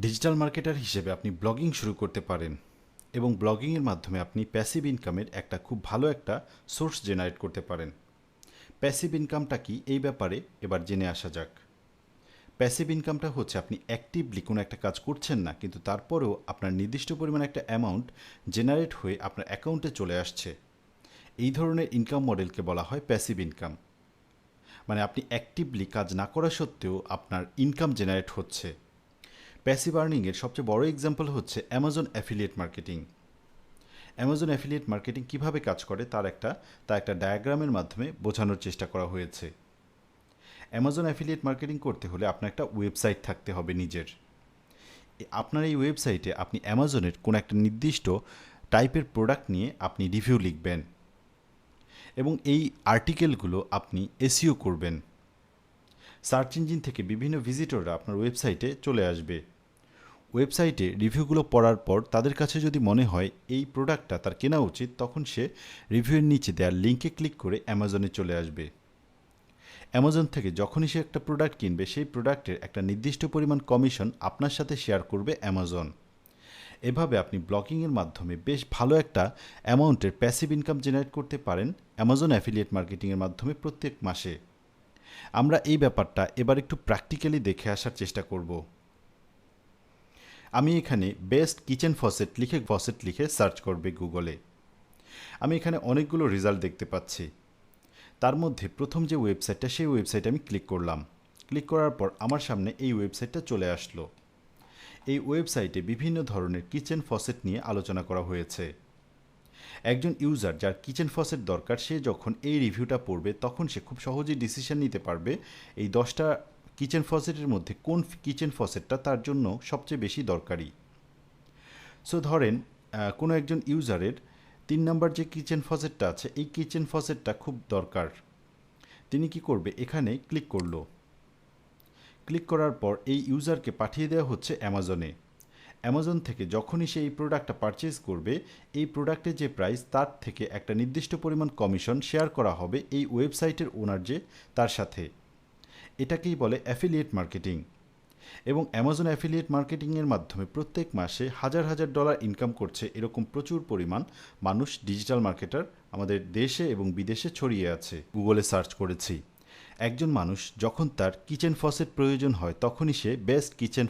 Digital marketer হিসেবে আপনি blogging শুরু করতে পারেন এবং ব্লগিংয়ের মাধ্যমে আপনি প্যাসিভ ইনকামের একটা খুব ভালো একটা সোর্স জেনারেট করতে পারেন। প্যাসিভ ইনকামটা কি এই ব্যাপারে এবার জেনে আসা যাক। প্যাসিভ ইনকামটা হচ্ছে আপনি অ্যাক্টিভলি কোনো একটা কাজ করছেন না, কিন্তু তারপরেও আপনার নির্দিষ্ট পরিমাণ একটা অ্যামাউন্ট জেনারেট হয়ে আপনার অ্যাকাউন্টে চলে আসছে। এই ধরনের ইনকাম মডেলকে বলা হয় প্যাসিভ ইনকাম। মানে আপনি অ্যাক্টিভলি কাজ না করা সত্ত্বেও আপনার ইনকাম জেনারেট হচ্ছে। প্যাসিভ আর্নিংয়ের সবচেয়ে বড় এক্সাম্পল হচ্ছে Amazon affiliate marketing. Amazon affiliate marketing কীভাবে কাজ করে তা একটা ডায়াগ্রামের মাধ্যমে বোঝানোর চেষ্টা করা হয়েছে। অ্যামাজন অ্যাফিলিয়েট মার্কেটিং করতে হলে আপনার একটা ওয়েবসাইট থাকতে হবে নিজের। আপনার এই ওয়েবসাইটে আপনি অ্যামাজনের কোনো একটা নির্দিষ্ট টাইপের প্রোডাক্ট নিয়ে আপনি রিভিউ লিখবেন এবং এই আর্টিকেলগুলো আপনি এসইও করবেন। সার্চ ইঞ্জিন থেকে বিভিন্ন ভিজিটররা আপনার ওয়েবসাইটে চলে আসবে। ওয়েবসাইটে রিভিউগুলো পড়ার পর তাদের কাছে যদি মনে হয় এই প্রোডাক্টটা তার কেনা উচিত, তখন সে রিভিউয়ের নিচে দেওয়ার লিঙ্কে ক্লিক করে অ্যামাজনে চলে আসবে। অ্যামাজন থেকে যখনই সে একটা প্রোডাক্ট কিনবে, সেই প্রোডাক্টের একটা নির্দিষ্ট পরিমাণ কমিশন আপনার সাথে শেয়ার করবে অ্যামাজন। এভাবে আপনি ব্লগিংয়ের মাধ্যমে বেশ ভালো একটা অ্যামাউন্টের প্যাসিভ ইনকাম জেনারেট করতে পারেন অ্যামাজন অ্যাফিলিয়েট মার্কেটিংয়ের মাধ্যমে প্রত্যেক মাসে। আমরা এই ব্যাপারটা এবার একটু প্র্যাকটিক্যালি দেখে আসার চেষ্টা করব। আমি এখানে বেস্ট কিচেন ফসেট লিখে সার্চ করবে গুগলে। আমি এখানে অনেকগুলো রেজাল্ট দেখতে পাচ্ছি। তার মধ্যে প্রথম যে ওয়েবসাইটটা, সেই ওয়েবসাইটে আমি ক্লিক করলাম। ক্লিক করার পর আমার সামনে এই ওয়েবসাইটটা চলে আসলো। এই ওয়েবসাইটে বিভিন্ন ধরনের কিচেন ফসেট নিয়ে আলোচনা করা হয়েছে। একজন ইউজার যার কিচেন ফসেট দরকার, সে যখন এই রিভিউটা পড়বে তখন সে খুব সহজেই ডিসিশন নিতে পারবে এই 10টা কিচেন ফসেটের মধ্যে কোন কিচেন ফসেটটা তার জন্য সবচেয়ে বেশি দরকারি। সো ধরেন কোনো একজন ইউজারের 3 নম্বর যে কিচেন ফসেটটা আছে, এই কিচেন ফসেটটা খুব দরকার। তিনি কি করবে, এখানে ক্লিক করলো। ক্লিক করার পর এই ইউজারকে পাঠিয়ে দেওয়া হচ্ছে অ্যামাজনে। অ্যামাজন থেকে যখনই সে এই প্রোডাক্টটা পারচেজ করবে, এই প্রোডাক্টের যে প্রাইস তার থেকে একটা নির্দিষ্ট পরিমাণ কমিশন শেয়ার করা হবে এই ওয়েবসাইটের ওনার যে তার সাথে। এটাকেই বলে অ্যাফিলিয়েট মার্কেটিং। এবং অ্যামাজন অ্যাফিলিয়েট মার্কেটিংয়ের মাধ্যমে প্রত্যেক মাসে হাজার হাজার ডলার ইনকাম করছে এরকম প্রচুর পরিমাণ মানুষ, ডিজিটাল মার্কেটার আমাদের দেশে এবং বিদেশে ছড়িয়ে আছে। গুগলে সার্চ করেছি, একজন মানুষ যখন তার কিচেন ফসেট প্রয়োজন হয় তখনই সে বেস্ট কিচেন